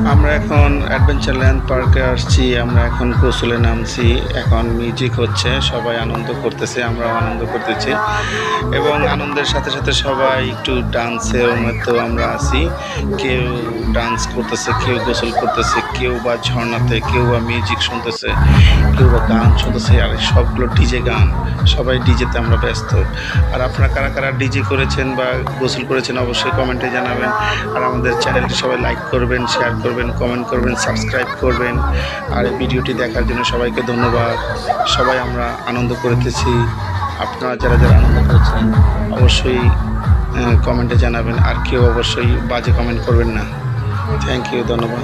আমরা এখন অ্যাডভেঞ্চারল্যান্ড পার্কে আসছি। আমরা এখন গোসলে নামছি। এখন মিউজিক হচ্ছে, সবাই আনন্দ করতেছে, আমরাও আনন্দ করতেছি এবং আনন্দের সাথে সাথে সবাই একটু ডান্সের মধ্যেও আমরা আছি। কেউ ডান্স করতেছে, কেউ গোসল করতেছে, কেউ বা ঝর্ণাতে, কেউ বা মিউজিক শুনতেছে, কেউ বা গান শুনতেছে। আর সবগুলো ডিজে গান, সবাই ডিজেতে আমরা ব্যস্ত। আর আপনারা কারা কারা ডিজে করেছেন বা গোসল করেছেন অবশ্যই কমেন্টে জানাবেন। আর আমাদের চ্যানেলটি সবাই লাইক করবেন, শেয়ার করবেন, কমেন্ট করবেন, সাবস্ক্রাইব করবেন। আর এই ভিডিওটি দেখার জন্য সবাইকে ধন্যবাদ। সবাই আমরা আনন্দ করতেছি। আপনারা যারা যারা আনন্দ করেছেন অবশ্যই কমেন্টে জানাবেন। আর কেউ অবশ্যই বাজে কমেন্ট করবেন না। থ্যাংক ইউ, ধন্যবাদ।